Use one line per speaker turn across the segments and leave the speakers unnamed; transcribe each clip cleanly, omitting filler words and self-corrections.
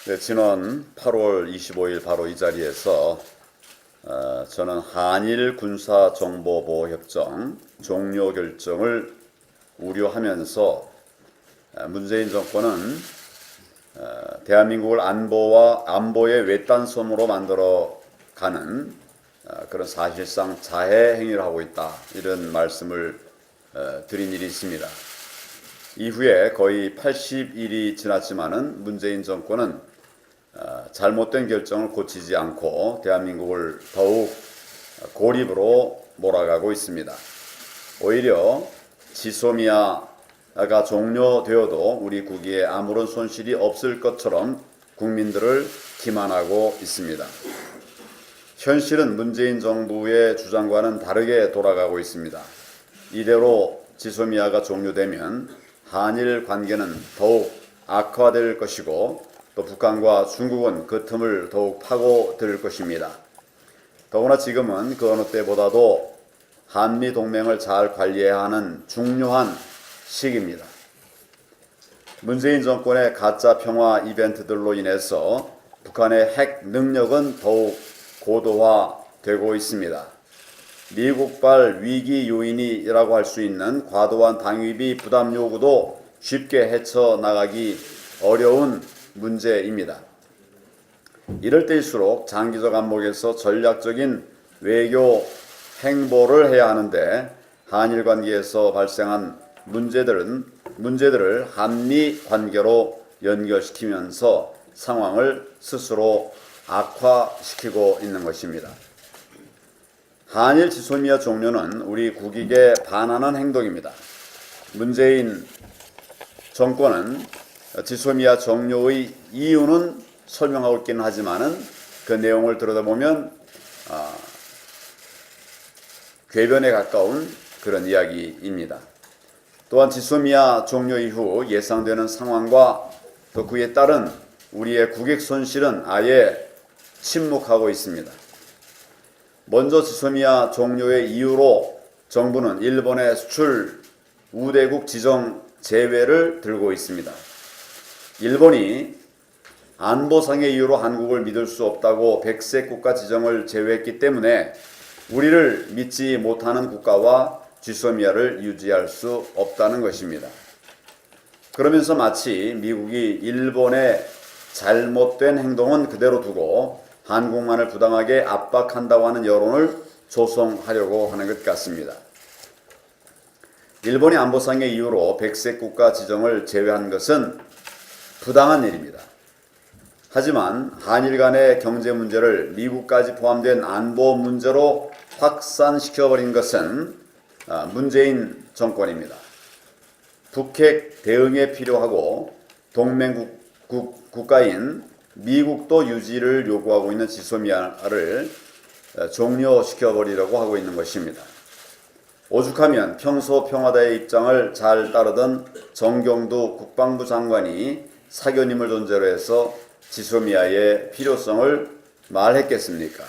네, 지난 8월 25일 바로 이 자리에서 저는 한일 군사정보보호협정 종료 결정을 우려하면서 문재인 정권은 대한민국을 안보의 외딴섬으로 만들어가는 그런 사실상 자해 행위를 하고 있다, 이런 말씀을 드린 일이 있습니다. 이후에 거의 80일이 지났지만은 문재인 정권은 잘못된 결정을 고치지 않고 대한민국을 더욱 고립으로 몰아가고 있습니다. 오히려 지소미아가 종료되어도 우리 국익에 아무런 손실이 없을 것처럼 국민들을 기만하고 있습니다. 현실은 문재인 정부의 주장과는 다르게 돌아가고 있습니다. 이대로 지소미아가 종료되면 한일 관계는 더욱 악화될 것이고, 또 북한과 중국은 그 틈을 더욱 파고들 것입니다. 더구나 지금은 그 어느 때보다도 한미 동맹을 잘 관리해야 하는 중요한 시기입니다. 문재인 정권의 가짜 평화 이벤트들로 인해서 북한의 핵 능력은 더욱 고도화되고 있습니다. 미국발 위기 요인이라고 할 수 있는 과도한 방위비 부담 요구도 쉽게 헤쳐나가기 어려운 문제입니다. 이럴 때일수록 장기적 안목에서 전략적인 외교 행보를 해야 하는데, 한일 관계에서 발생한 문제들을 한미 관계로 연결시키면서 상황을 스스로 악화시키고 있는 것입니다. 한일 지소미아 종료는 우리 국익에 반하는 행동입니다. 문재인 정권은 지소미아 종료의 이유는 설명하고 있기는 하지만은 그 내용을 들여다보면 궤변에 가까운 그런 이야기입니다. 또한 지소미아 종료 이후 예상되는 상황과 또 그에 따른 우리의 국익 손실은 아예 침묵하고 있습니다. 먼저 지소미아 종료의 이유로 정부는 일본의 수출 우대국 지정 제외를 들고 있습니다. 일본이 안보상의 이유로 한국을 믿을 수 없다고 백색 국가 지정을 제외했기 때문에 우리를 믿지 못하는 국가와 지소미아를 유지할 수 없다는 것입니다. 그러면서 마치 미국이 일본의 잘못된 행동은 그대로 두고 한국만을 부당하게 압박한다고 하는 여론을 조성하려고 하는 것 같습니다. 일본이 안보상의 이유로 백색 국가 지정을 제외한 것은 부당한 일입니다. 하지만 한일 간의 경제 문제를 미국까지 포함된 안보 문제로 확산시켜버린 것은 문재인 정권입니다. 북핵 대응에 필요하고 동맹 국가인 미국도 유지를 요구하고 있는 지소미아를 종료시켜버리려고 하고 있는 것입니다. 오죽하면 평소 평화다의 입장을 잘 따르던 정경두 국방부 장관이 사견임을 존재로 해서 지소미아의 필요성을 말했겠습니까?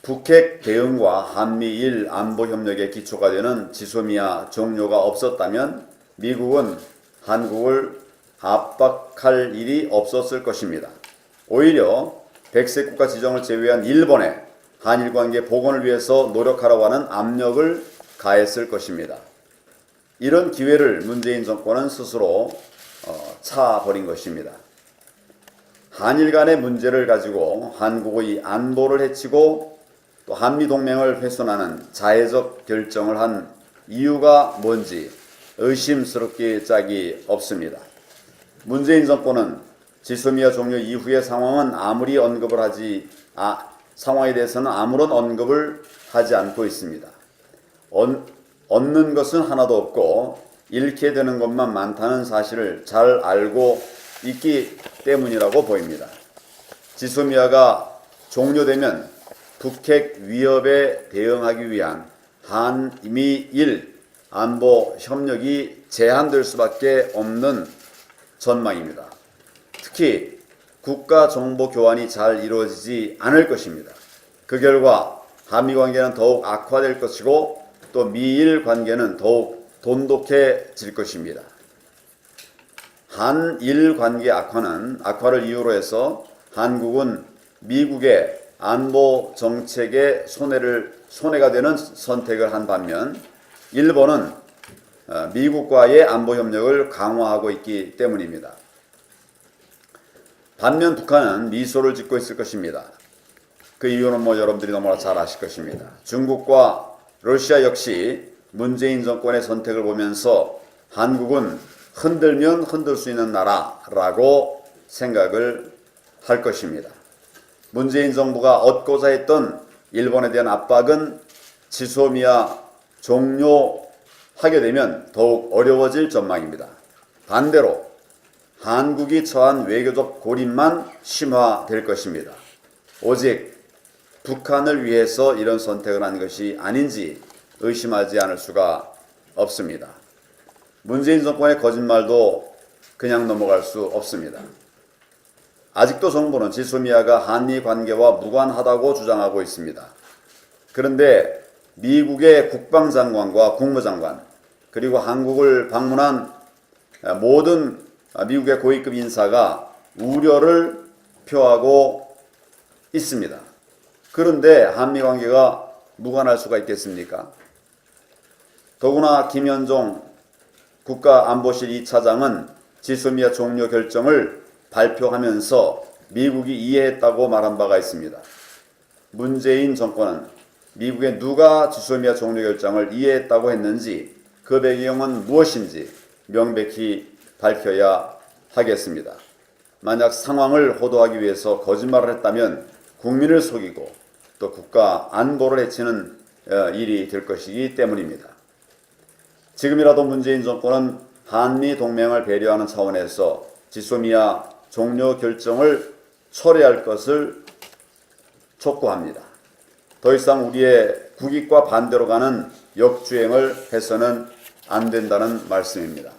북핵 대응과 한미일 안보협력의 기초가 되는 지소미아 종료가 없었다면 미국은 한국을 압박할 일이 없었을 것입니다. 오히려 백색 국가 지정을 제외한 일본에 한일 관계 복원을 위해서 노력하라고 하는 압력을 가했을 것입니다. 이런 기회를 문재인 정권은 스스로 차버린 것입니다. 한일 간의 문제를 가지고 한국의 안보를 해치고 또 한미동맹을 훼손하는 자해적 결정을 한 이유가 뭔지 의심스럽게 짝이 없습니다. 문재인 정권은 지소미아 종료 이후의 상황은 상황에 대해서는 아무런 언급을 하지 않고 있습니다. 얻는 것은 하나도 없고 잃게 되는 것만 많다는 사실을 잘 알고 있기 때문이라고 보입니다. 지소미아가 종료되면 북핵 위협에 대응하기 위한 한미일 안보 협력이 제한될 수밖에 없는 전망입니다. 특히 국가 정보 교환이 잘 이루어지지 않을 것입니다. 그 결과 한미 관계는 더욱 악화될 것이고 또 미일 관계는 더욱 돈독해질 것입니다. 한일 관계 악화를 이유로 해서 한국은 미국의 안보 정책에 손해가 되는 선택을 한 반면 일본은 미국과의 안보 협력을 강화하고 있기 때문입니다. 반면 북한은 미소를 짓고 있을 것입니다. 그 이유는 여러분들이 너무나 잘 아실 것입니다. 중국과 러시아 역시 문재인 정권의 선택을 보면서 한국은 흔들면 흔들 수 있는 나라라고 생각을 할 것입니다. 문재인 정부가 얻고자 했던 일본에 대한 압박은 지소미아 종료하게 되면 더욱 어려워질 전망입니다. 반대로 한국이 처한 외교적 고립만 심화될 것입니다. 오직 북한을 위해서 이런 선택을 한 것이 아닌지 의심하지 않을 수가 없습니다. 문재인 정권의 거짓말도 그냥 넘어갈 수 없습니다. 아직도 정부는 지소미아가 한미 관계와 무관하다고 주장하고 있습니다. 그런데 미국의 국방장관과 국무장관 그리고 한국을 방문한 모든 미국의 고위급 인사가 우려를 표하고 있습니다. 그런데 한미 관계가 무관할 수가 있겠습니까? 더구나 김현종 국가안보실 2차장은 지소미아 종료 결정을 발표하면서 미국이 이해했다고 말한 바가 있습니다. 문재인 정권은 미국의 누가 지소미아 종료 결정을 이해했다고 했는지 그 배경은 무엇인지 명백히 밝혀야 하겠습니다. 만약 상황을 호도하기 위해서 거짓말을 했다면 국민을 속이고 또 국가 안보를 해치는 일이 될 것이기 때문입니다. 지금이라도 문재인 정권은 한미 동맹을 배려하는 차원에서 지소미아 종료 결정을 철회할 것을 촉구합니다. 더 이상 우리의 국익과 반대로 가는 역주행을 해서는 안 된다는 말씀입니다.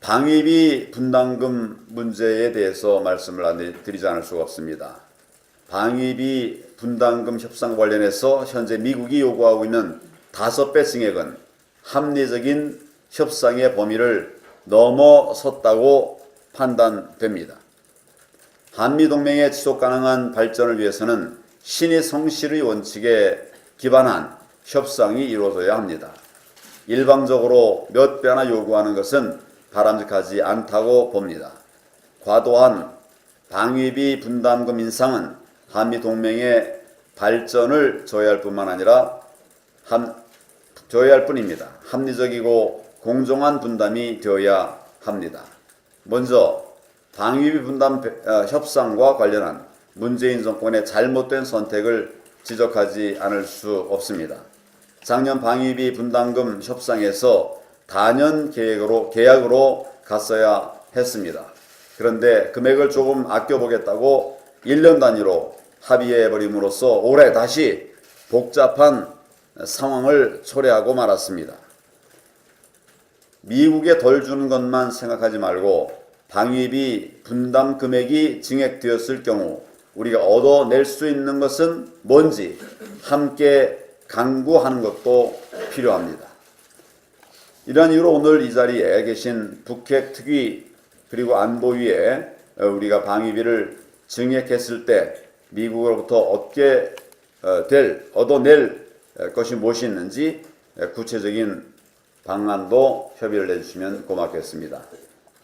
방위비 분담금 문제에 대해서 말씀을 드리지 않을 수가 없습니다. 방위비 분담금 협상 관련해서 현재 미국이 요구하고 있는 5배 증액은 합리적인 협상의 범위를 넘어섰다고 판단됩니다. 한미동맹의 지속가능한 발전을 위해서는 신의 성실의 원칙에 기반한 협상이 이루어져야 합니다. 일방적으로 몇 배나 요구하는 것은 바람직하지 않다고 봅니다. 과도한 방위비 분담금 인상은 한미동맹의 발전을 저해할 뿐만 아니라 저해할 뿐입니다. 합리적이고 공정한 분담이 되어야 합니다. 먼저 방위비 분담 협상과 관련한 문재인 정권의 잘못된 선택을 지적하지 않을 수 없습니다. 작년 방위비 분담금 협상에서 단연 계약으로 갔어야 했습니다. 그런데 금액을 조금 아껴보겠다고 1년 단위로 합의해버림으로써 올해 다시 복잡한 상황을 초래하고 말았습니다. 미국에 덜 주는 것만 생각하지 말고 방위비 분담 금액이 증액되었을 경우 우리가 얻어낼 수 있는 것은 뭔지 함께 강구하는 것도 필요합니다. 이러한 이유로 오늘 이 자리에 계신 북핵 특위 그리고 안보위에 우리가 방위비를 증액했을 때 미국으로부터 얻어낼 것이 무엇이 있는지 구체적인 방안도 협의를 해주시면 고맙겠습니다.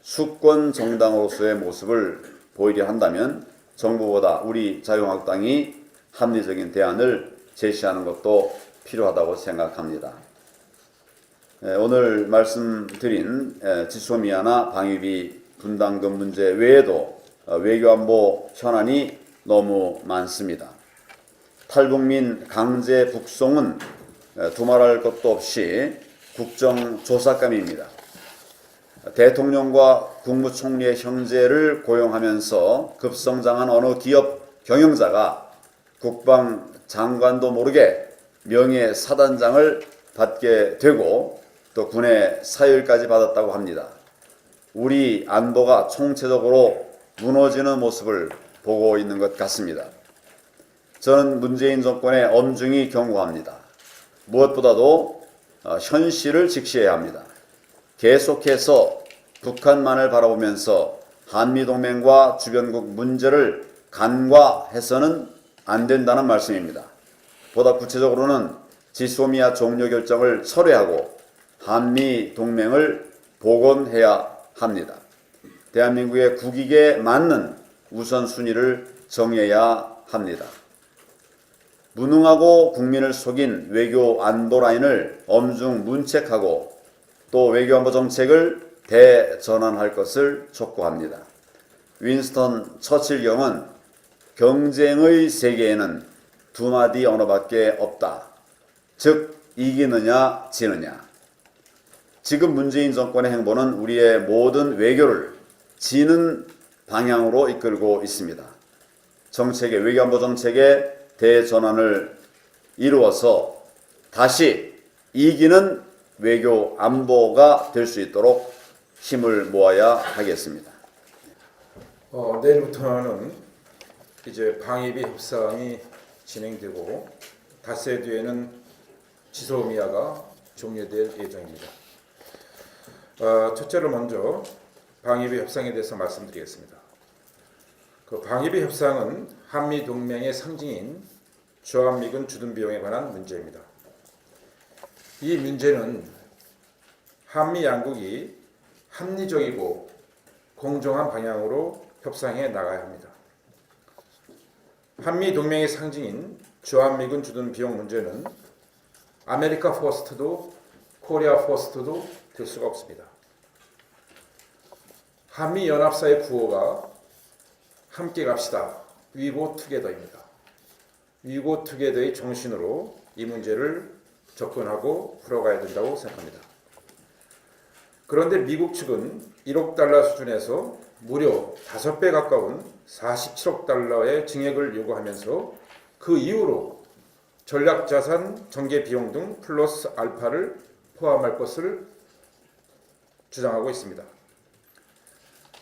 수권 정당으로서의 모습을 보이려 한다면 정부보다 우리 자유한국당이 합리적인 대안을 제시하는 것도 필요하다고 생각합니다. 오늘 말씀드린 지소미아나 방위비 분담금 문제 외에도 외교안보 현안이 너무 많습니다. 탈북민 강제 북송은 두말할 것도 없이 국정조사감입니다. 대통령과 국무총리의 형제를 고용하면서 급성장한 어느 기업 경영자가 국방장관도 모르게 명예사단장을 받게 되고 또 군의 사유까지 받았다고 합니다. 우리 안보가 총체적으로 무너지는 모습을 보고 있는 것 같습니다. 저는 문재인 정권에 엄중히 경고합니다. 무엇보다도 현실을 직시해야 합니다. 계속해서 북한만을 바라보면서 한미동맹과 주변국 문제를 간과해서는 안 된다는 말씀입니다. 보다 구체적으로는 지소미아 종료 결정을 철회하고 한미동맹을 복원해야 합니다. 대한민국의 국익에 맞는 우선순위를 정해야 합니다. 무능하고 국민을 속인 외교 안보라인을 엄중 문책하고 또 외교안보 정책을 대전환할 것을 촉구합니다. 윈스턴 처칠경은 경쟁의 세계에는 두 마디 언어밖에 없다. 즉 이기느냐 지느냐. 지금 문재인 정권의 행보는 우리의 모든 외교를 지는 방향으로 이끌고 있습니다. 정책의 외교안보 정책의 대전환을 이루어서 다시 이기는 외교 안보가 될 수 있도록 힘을 모아야 하겠습니다.
내일부터는 이제 방위비 협상이 진행되고 닷새 뒤에는 지소미아가 종료될 예정입니다. 첫째로 먼저 방위비 협상에 대해서 말씀드리겠습니다. 그 방위비 협상은 한미 동맹의 상징인 주한미군 주둔 비용에 관한 문제입니다. 이 문제는 한미 양국이 합리적이고 공정한 방향으로 협상해 나가야 합니다. 한미 동맹의 상징인 주한미군 주둔 비용 문제는 아메리카 퍼스트도 코리아 퍼스트도 될 수가 없습니다. 한미 연합사의 구호가 함께 갑시다. 위고 투게더입니다. 위고 투게더의 정신으로 이 문제를 접근하고 풀어가야 된다고 생각합니다. 그런데 미국 측은 1억 달러 수준에서 무려 5배 가까운 47억 달러의 증액을 요구하면서 그 이후로 전략자산 전개 비용 등 플러스 알파를 포함할 것을 주장하고 있습니다.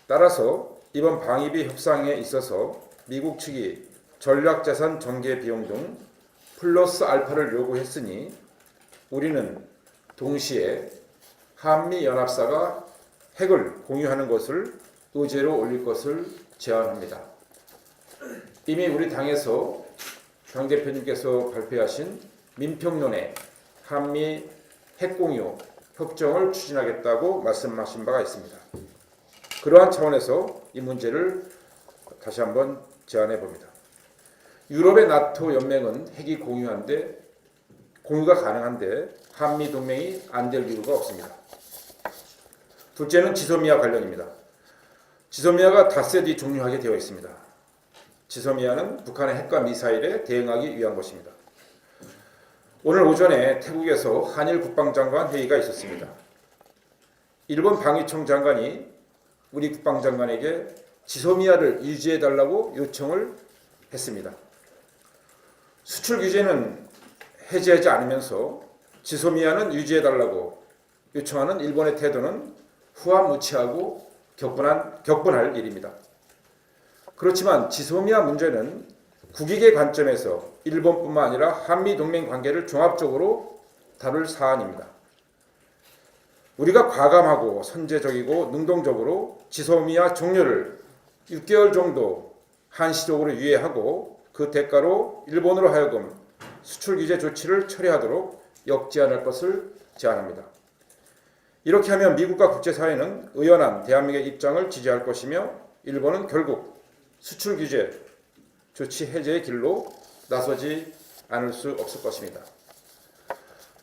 따라서 이번 방위비 협상에 있어서 미국 측이 전략자산 전개 비용 등 플러스 알파를 요구했으니 우리는 동시에 한미연합사가 핵을 공유하는 것을 의제로 올릴 것을 제안합니다. 이미 우리 당에서 당 대표님께서 발표하신 민평론에 한미 핵공유 협정을 추진하겠다고 말씀하신 바가 있습니다. 그러한 차원에서 이 문제를 다시 한번 제안해 봅니다. 유럽의 나토 연맹은 핵이 공유가 가능한데 한미 동맹이 안 될 이유가 없습니다. 둘째는 지소미아 관련입니다. 지소미아가 닷새 뒤 종료하게 되어 있습니다. 지소미아는 북한의 핵과 미사일에 대응하기 위한 것입니다. 오늘 오전에 태국에서 한일 국방장관 회의가 있었습니다. 일본 방위청 장관이 우리 국방장관에게 지소미아를 유지해달라고 요청을 했습니다. 수출 규제는 해제하지 않으면서 지소미아는 유지해달라고 요청하는 일본의 태도는 후한무치하고 격분할 일입니다. 그렇지만 지소미아 문제는 국익의 관점에서 일본뿐만 아니라 한미동맹 관계를 종합적으로 다룰 사안입니다. 우리가 과감하고 선제적이고 능동적으로 지소미아 종료를 6개월 정도 한시적으로 유예하고 그 대가로 일본으로 하여금 수출 규제 조치를 처리하도록 역제안할 것을 제안합니다. 이렇게 하면 미국과 국제사회는 의연한 대한민국의 입장을 지지할 것이며 일본은 결국 수출 규제 조치 해제의 길로 나서지 않을 수 없을 것입니다.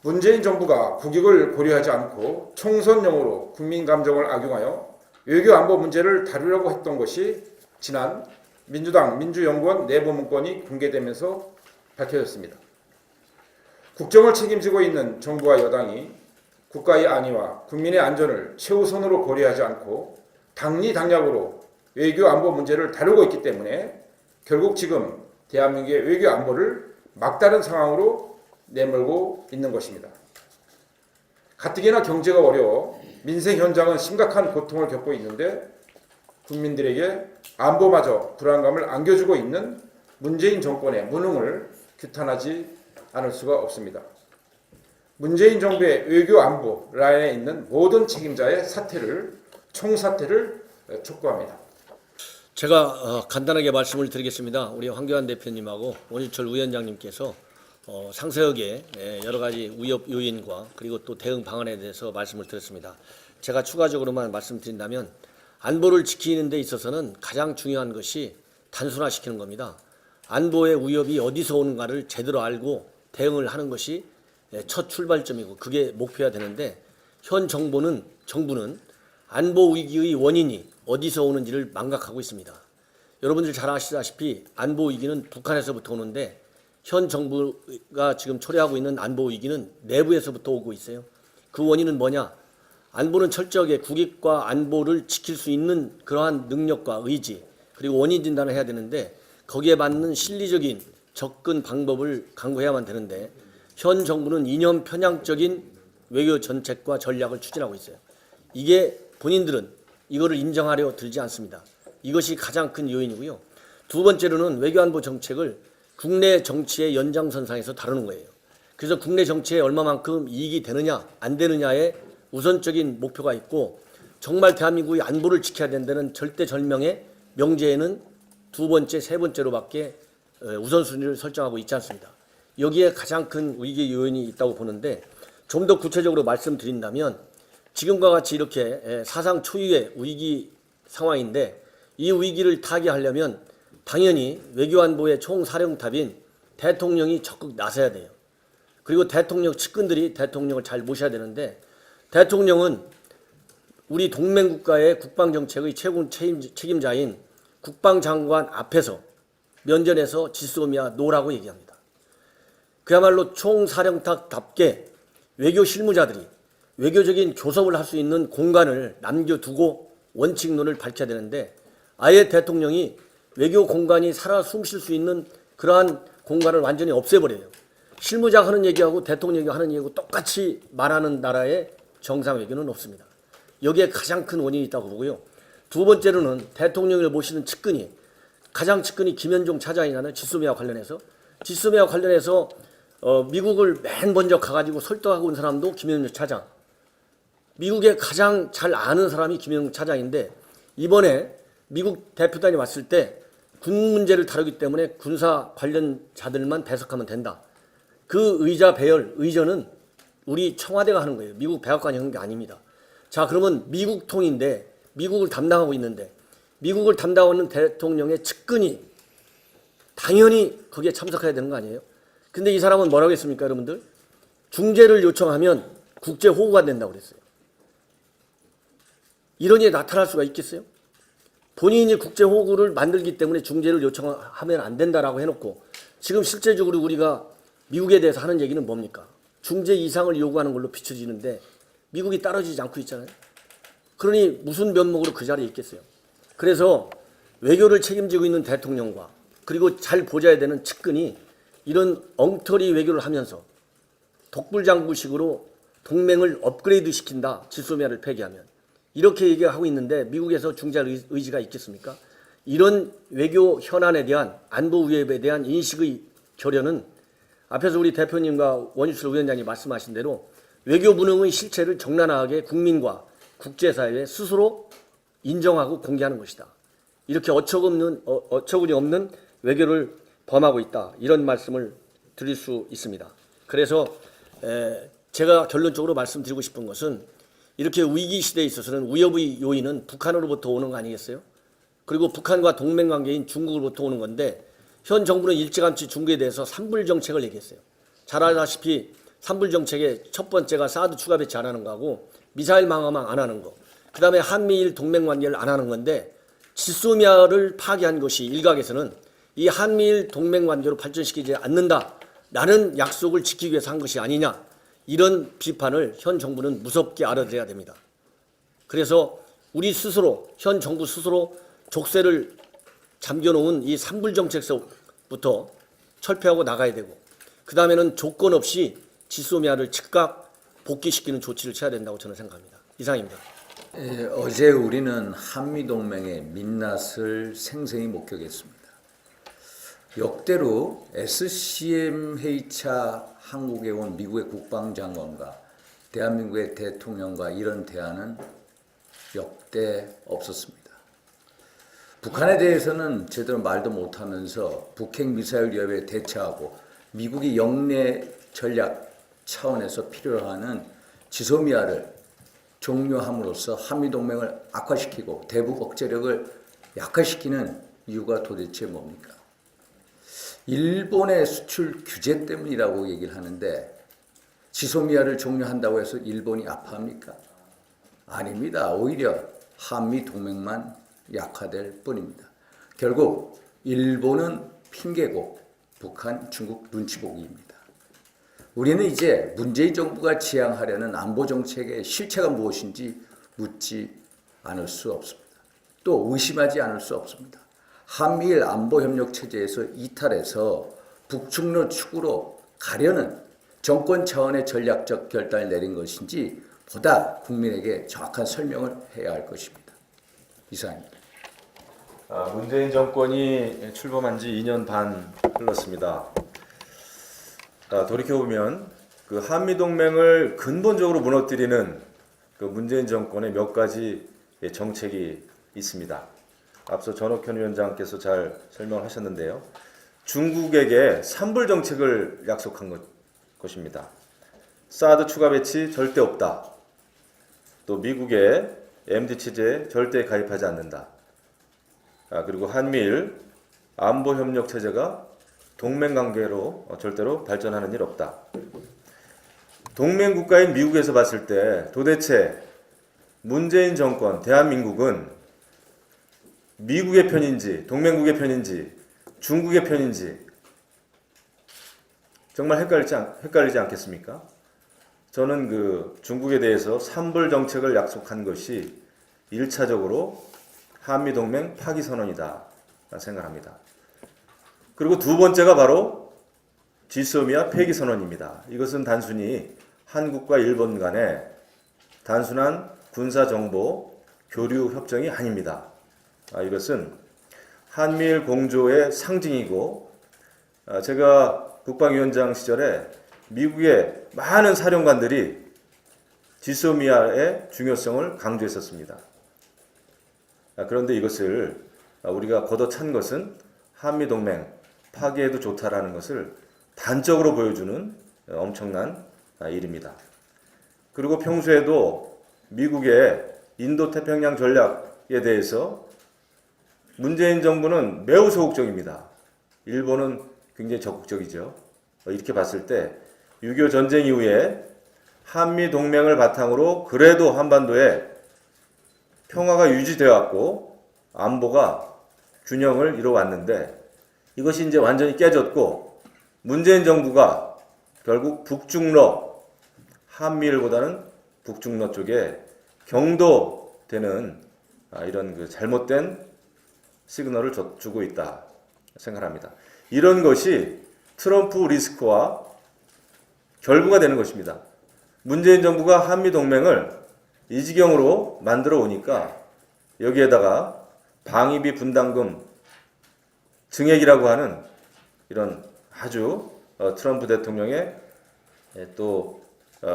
문재인 정부가 국익을 고려하지 않고 총선용으로 국민 감정을 악용하여 외교 안보 문제를 다루려고 했던 것이 지난 민주당 민주연구원 내부 문건이 공개되면서 밝혀졌습니다. 국정을 책임지고 있는 정부와 여당이 국가의 안위와 국민의 안전을 최우선으로 고려하지 않고 당리당략으로 외교 안보 문제를 다루고 있기 때문에 결국 지금 대한민국의 외교 안보를 막다른 상황으로 내몰고 있는 것입니다. 가뜩이나 경제가 어려워 민생 현장은 심각한 고통을 겪고 있는데 국민들에게 안보마저 불안감을 안겨주고 있는 문재인 정권의 무능을 규탄하지 않을 수가 없습니다. 문재인 정부의 외교 안보 라인에 있는 모든 책임자의 총사퇴를 촉구합니다.
제가 간단하게 말씀을 드리겠습니다. 우리 황교안 대표님하고 원유철 위원장님께서 상세하게 여러 가지 위협 요인과 그리고 또 대응 방안에 대해서 말씀을 드렸습니다. 제가 추가적으로만 말씀드린다면 안보를 지키는 데 있어서는 가장 중요한 것이 단순화시키는 겁니다. 안보의 위협이 어디서 오는가를 제대로 알고 대응을 하는 것이 첫 출발점이고 그게 목표가 되는데 현 정부는 안보 위기의 원인이 어디서 오는지를 망각하고 있습니다. 여러분들 잘 아시다시피 안보 위기는 북한에서부터 오는데 현 정부가 지금 초래하고 있는 안보 위기는 내부에서부터 오고 있어요. 그 원인은 뭐냐? 안보는 철저하게 국익과 안보를 지킬 수 있는 그러한 능력과 의지 그리고 원인 진단을 해야 되는데 거기에 맞는 실리적인 접근 방법을 강구해야만 되는데 현 정부는 이념 편향적인 외교 정책과 전략을 추진하고 있어요. 이게 본인들은 이거를 인정하려 들지 않습니다. 이것이 가장 큰 요인이고요. 두 번째로는 외교안보 정책을 국내 정치의 연장선상에서 다루는 거예요. 그래서 국내 정치에 얼마만큼 이익이 되느냐 안 되느냐에 우선적인 목표가 있고 정말 대한민국의 안보를 지켜야 된다는 절대절명의 명제에는 두 번째, 세 번째로밖에 우선순위를 설정하고 있지 않습니다. 여기에 가장 큰 위기 요인이 있다고 보는데 좀 더 구체적으로 말씀드린다면 지금과 같이 이렇게 사상 초유의 위기 상황인데 이 위기를 타개하려면 당연히 외교안보의 총사령탑인 대통령이 적극 나서야 돼요. 그리고 대통령 측근들이 대통령을 잘 모셔야 되는데 대통령은 우리 동맹국가의 국방정책의 최고 책임자인 국방장관 앞에서 면전에서 지소미아 노라고 얘기합니다. 그야말로 총사령탑답게 외교 실무자들이 외교적인 교섭을 할 수 있는 공간을 남겨두고 원칙론을 밝혀야 되는데 아예 대통령이 외교 공간이 살아 숨쉴 수 있는 그러한 공간을 완전히 없애버려요. 실무자가 하는 얘기하고 대통령이 하는 얘기하고 똑같이 말하는 나라의 정상 외교는 없습니다. 여기에 가장 큰 원인이 있다고 보고요. 두 번째로는 대통령을 모시는 측근이 가장 측근이 김현종 차장이잖아요. 지소미아 관련해서 미국을 맨 먼저 가가지고 설득하고 온 사람도 김현종 차장. 미국에 가장 잘 아는 사람이 김현종 차장인데 이번에 미국 대표단이 왔을 때 군 문제를 다루기 때문에 군사 관련자들만 배석하면 된다. 그 의전은 우리 청와대가 하는 거예요. 미국 백악관이 하는 게 아닙니다. 자, 그러면 미국 통인데 미국을 담당하고 있는데 미국을 담당하는 대통령의 측근이 당연히 거기에 참석해야 되는 거 아니에요? 근데 이 사람은 뭐라고 했습니까, 여러분들? 중재를 요청하면 국제 호구가 된다고 그랬어요. 이런 일이 나타날 수가 있겠어요? 본인이 국제 호구를 만들기 때문에 중재를 요청하면 안 된다라고 해놓고 지금 실제적으로 우리가 미국에 대해서 하는 얘기는 뭡니까? 중재 이상을 요구하는 걸로 비춰지는데 미국이 따라주지 않고 있잖아요. 그러니 무슨 면목으로 그 자리에 있겠어요? 그래서 외교를 책임지고 있는 대통령과 그리고 잘 보좌해야 되는 측근이 이런 엉터리 외교를 하면서 독불장구식으로 동맹을 업그레이드 시킨다. 지소미아를 폐기하면. 이렇게 얘기하고 있는데 미국에서 중재할 의지가 있겠습니까? 이런 외교 현안에 대한 안보 위협에 대한 인식의 결여는 앞에서 우리 대표님과 원유철 위원장이 말씀하신 대로 외교 무능의 실체를 적나라하게 국민과 국제사회에 스스로 인정하고 공개하는 것이다. 이렇게 어처구니 없는 외교를 범하고 있다. 이런 말씀을 드릴 수 있습니다. 그래서 제가 결론적으로 말씀드리고 싶은 것은 이렇게 위기 시대에 있어서는 위협의 요인은 북한으로부터 오는 거 아니겠어요? 그리고 북한과 동맹관계인 중국으로부터 오는 건데 현 정부는 일찌감치 중국에 대해서 산불 정책을 얘기했어요. 잘 알다시피 산불 정책의 첫 번째가 사드 추가 배치 안 하는 거하고 미사일 방어망 안 하는 거, 그 다음에 한미일 동맹관계를 안 하는 건데 지소미아를 파기한 것이 일각에서는 이 한미일 동맹관계로 발전시키지 않는다라는 약속을 지키기 위해서 한 것이 아니냐, 이런 비판을 현 정부는 무섭게 알아들여야 됩니다. 그래서 우리 스스로, 현 정부 스스로 족쇄를 잠겨놓은 이 산불 정책서부터 철폐하고 나가야 되고 그 다음에는 조건 없이 지소미아를 즉각 복귀시키는 조치를 취해야 된다고 저는 생각합니다. 이상입니다.
어제 우리는 한미동맹의 민낯을 생생히 목격했습니다. 역대로 SCM 회의차 한국에 온 미국의 국방장관과 대한민국의 대통령과 이런 대화는 역대 없었습니다. 북한에 대해서는 제대로 말도 못하면서 북핵 미사일 위협에 대처하고 미국이 영내 전략 차원에서 필요로 하는 지소미아를 종료함으로써 한미동맹을 악화시키고 대북 억제력을 약화시키는 이유가 도대체 뭡니까? 일본의 수출 규제 때문이라고 얘기를 하는데 지소미아를 종료한다고 해서 일본이 아파합니까? 아닙니다. 오히려 한미 동맹만 약화될 뿐입니다. 결국 일본은 핑계고 북한, 중국 눈치 보기입니다. 우리는 이제 문재인 정부가 지향하려는 안보 정책의 실체가 무엇인지 묻지 않을 수 없습니다. 또 의심하지 않을 수 없습니다. 한미일 안보협력 체제에서 이탈해서 북중로 축으로 가려는 정권 차원의 전략적 결단을 내린 것인지 보다 국민에게 정확한 설명을 해야 할 것입니다. 이상입니다.
문재인 정권이 출범한 지 2년 반 흘렀습니다. 돌이켜보면 그 한미동맹을 근본적으로 무너뜨리는 그 문재인 정권의 몇 가지 정책이 있습니다. 앞서 전옥현 위원장께서 잘 설명하셨는데요. 중국에게 산불 정책을 약속한 것입니다. 사드 추가 배치 절대 없다. 또 미국의 MD 체제에 절대 가입하지 않는다. 그리고 한미일 안보협력 체제가 동맹관계로 절대로 발전하는 일 없다. 동맹국가인 미국에서 봤을 때 도대체 문재인 정권, 대한민국은 미국의 편인지, 동맹국의 편인지, 중국의 편인지 정말 헷갈리지 않겠습니까? 저는 그 중국에 대해서 산불 정책을 약속한 것이 1차적으로 한미동맹 파기 선언이다 생각합니다. 그리고 두 번째가 바로 지소미아 폐기 선언입니다. 이것은 단순히 한국과 일본 간의 단순한 군사정보 교류 협정이 아닙니다. 이것은 한미일 공조의 상징이고, 제가 국방위원장 시절에 미국의 많은 사령관들이 지소미아의 중요성을 강조했었습니다. 그런데 이것을 우리가 걷어찬 것은 한미동맹 파기에도 좋다라는 것을 단적으로 보여주는 엄청난 일입니다. 그리고 평소에도 미국의 인도태평양 전략에 대해서 문재인 정부는 매우 소극적입니다. 일본은 굉장히 적극적이죠. 이렇게 봤을 때 6.25 전쟁 이후에 한미 동맹을 바탕으로 그래도 한반도에 평화가 유지되어 왔고 안보가 균형을 이뤄왔는데 이것이 이제 완전히 깨졌고 문재인 정부가 결국 북중러, 한미일보다는 북중러 쪽에 경도되는 이런 그 잘못된 시그널을 주고 있다 생각합니다. 이런 것이 트럼프 리스크와 결부가 되는 것입니다. 문재인 정부가 한미동맹을 이 지경으로 만들어 오니까 여기에다가 방위비 분담금 증액이라고 하는 이런 아주 트럼프 대통령의 또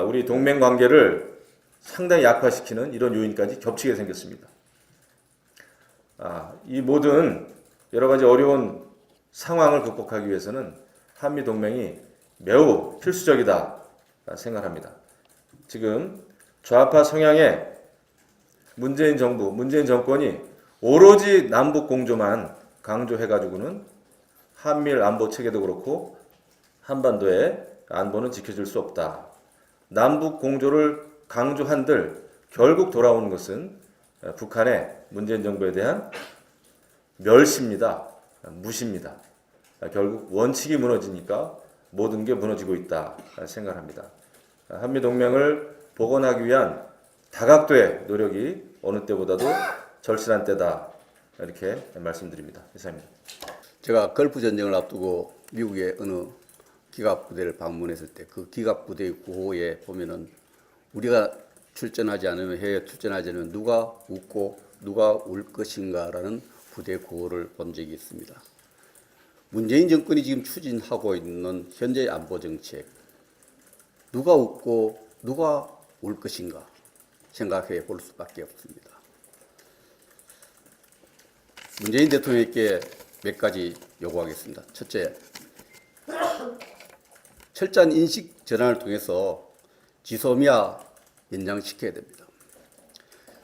우리 동맹 관계를 상당히 약화시키는 이런 요인까지 겹치게 생겼습니다. 이 모든 여러 가지 어려운 상황을 극복하기 위해서는 한미 동맹이 매우 필수적이다 생각합니다. 지금 좌파 성향의 문재인 정부, 문재인 정권이 오로지 남북 공조만 강조해가지고는 한미일 안보 체계도 그렇고 한반도의 안보는 지켜줄 수 없다. 남북 공조를 강조한들 결국 돌아오는 것은 북한의 문재인 정부에 대한 멸시입니다. 무시입니다. 결국 원칙이 무너지니까 모든 게 무너지고 있다 생각합니다. 한미동맹을 복원하기 위한 다각도의 노력이 어느 때보다도 절실한 때다 이렇게 말씀드립니다. 이상입니다.
제가 걸프 전쟁을 앞두고 미국의 어느 기갑부대를 방문했을 때 그 기갑부대의 구호에 보면은 우리가 출전하지 않으면 해외에 출전하지 않으면 누가 웃고 누가 울 것인가라는 부대 구호를 본 적이 있습니다. 문재인 정권이 지금 추진하고 있는 현재의 안보 정책, 누가 웃고 누가 울 것인가 생각해 볼 수밖에 없습니다. 문재인 대통령께 몇 가지 요구하겠습니다. 첫째, 철저한 인식 전환을 통해서 지소미아 연장시켜야 됩니다.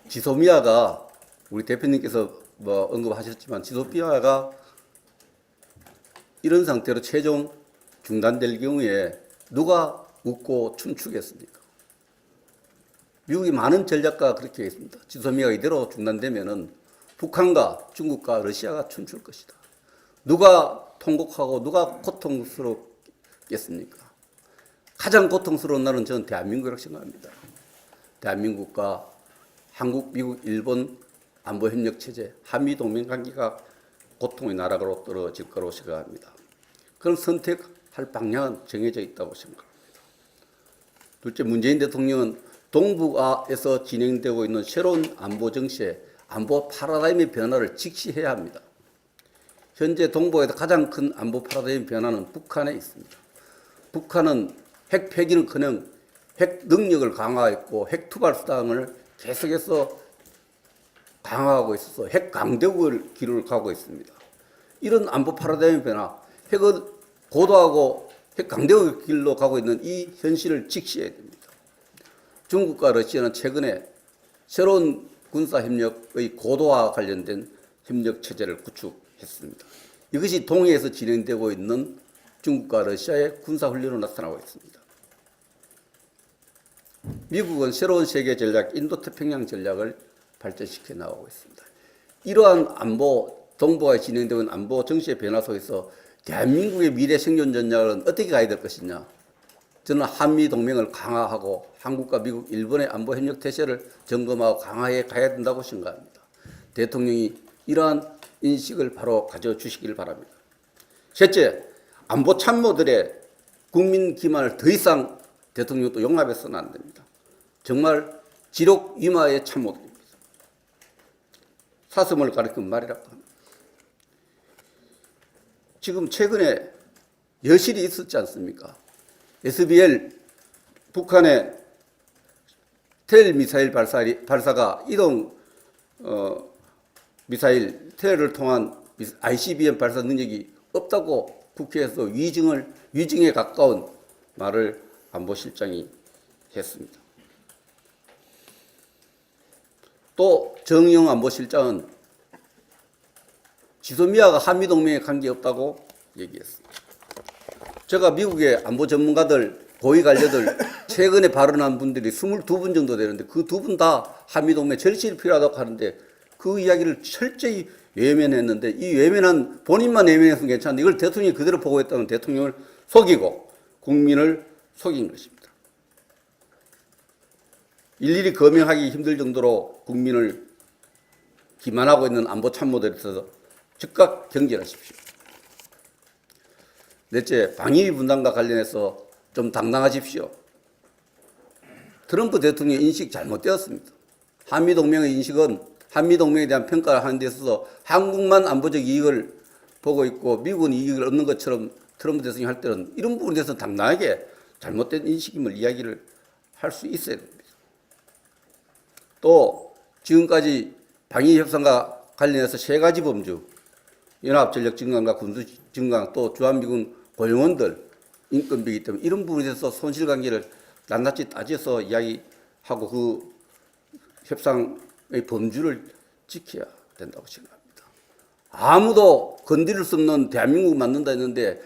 지소미아가 우리 대표님께서 언급하셨지만 지소미아가 이런 상태로 최종 중단될 경우에 누가 웃고 춤추겠습니까? 미국이 많은 전략가가 그렇게 했습니다. 지소미아가 이대로 중단되면은 북한과 중국과 러시아가 춤출 것이다. 누가 통곡하고 누가 고통스럽겠습니까? 가장 고통스러운 나라는 저는 대한민국이라고 생각합니다. 대한민국과 한국, 미국, 일본 안보협력체제, 한미동맹관계가 고통의 나라로 떨어질 거라고 생각합니다. 그런 선택할 방향은 정해져 있다고 생각합니다. 둘째, 문재인 대통령은 동북아에서 진행되고 있는 새로운 안보 정세, 안보 파라다임의 변화를 직시해야 합니다. 현재 동북아에서 가장 큰 안보 파라다임 변화는 북한에 있습니다. 북한은 핵 폐기는커녕 핵 능력을 강화했고 핵 투발 수단을 계속해서 강화하고 있어서 핵 강대국을 길을 가고 있습니다. 이런 안보 파라다임 변화, 핵을 고도하고 핵 강대국의 길로 가고 있는 이 현실을 직시해야 됩니다. 중국과 러시아는 최근에 새로운 군사협력의 고도화와 관련된 협력체제를 구축했습니다. 이것이 동해에서 진행되고 있는 중국과 러시아의 군사훈련으로 나타나고 있습니다. 미국은 새로운 세계 전략, 인도태평양 전략을 발전시켜 나가고 있습니다. 이러한 안보, 동북아에 진행되고 있는 안보 정치의 변화 속에서 대한민국의 미래 생존 전략은 어떻게 가야 될 것이냐. 저는 한미 동맹을 강화하고 한국과 미국, 일본의 안보 협력 태세를 점검하고 강화해 가야 된다고 생각합니다. 대통령이 이러한 인식을 바로 가져주시길 바랍니다. 셋째, 안보 참모들의 국민 기만을 더 이상 대통령도 용납해서는 안 됩니다. 정말 지록 위마의 참모들입니다. 사슴을 가리킨 말이라고 합니다. 지금 최근에 여실히 있었지 않습니까? SBL 북한의 텔 미사일 발사가 이동 미사일 텔을 통한 ICBM 발사 능력이 없다고 국회에서 위증에 가까운 말을 안보실장이 했습니다. 또 정의용 안보실장은 지소미아가 한미동맹에 관계없다고 얘기했습니다. 제가 미국의 안보 전문가들, 고위 관료들 최근에 발언한 분들이 22분 정도 되는데 그 두 분 다 한미동맹 절실히 필요하다고 하는데 그 이야기를 철저히 외면했는데 이 외면한 본인만 외면했으면 괜찮은데 이걸 대통령이 그대로 보고했다는 대통령을 속이고 국민을 속인 것입니다. 일일이 거명하기 힘들 정도로 국민을 기만하고 있는 안보 참모들에 있어서 즉각 경질하십시오. 넷째, 방위비 분담과 관련해서 좀 당당하십시오. 트럼프 대통령 인식 잘못되었습니다. 한미동맹의 인식은 한미동맹에 대한 평가를 하는 데 있어서 한국만 안보적 이익을 보고 있고 미국은 이익을 얻는 것처럼 트럼프 대통령이 할 때는 이런 부분에 대해서 당당하게 잘못된 인식임을 이야기를 할 수 있어야 됩니다. 또 지금까지 방위협상과 관련해서 세 가지 범주, 연합전력 증강과 군수 증강, 또 주한미군 고용원들 인건비이기 때문에 이런 부분에 대해서 손실관계를 낱낱이 따져서 이야기하고 그 협상의 범주를 지켜야 된다고 생각합니다. 아무도 건드릴 수 없는 대한민국을 만든다 했는데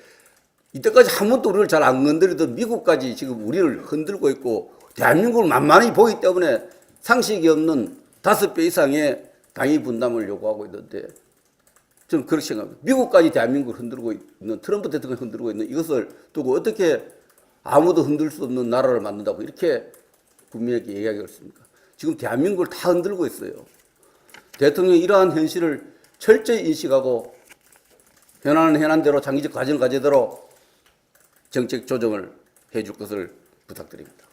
이때까지 한 번도 우리를 잘 안 건드리던 미국까지 지금 우리를 흔들고 있고 대한민국을 만만히 보기 때문에 상식이 없는 5배 이상의 방위 분담을 요구하고 있는데 저는 그렇게 생각합니다. 미국까지 대한민국을 흔들고 있는 트럼프 대통령을 흔들고 있는 이것을 두고 어떻게 아무도 흔들 수 없는 나라를 만든다고 이렇게 국민에게 얘기하겠습니까? 지금 대한민국을 다 흔들고 있어요. 대통령이 이러한 현실을 철저히 인식하고 현안은 현안대로 장기적 과정 과제대로 정책 조정을 해줄 것을 부탁드립니다.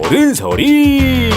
옳은 소리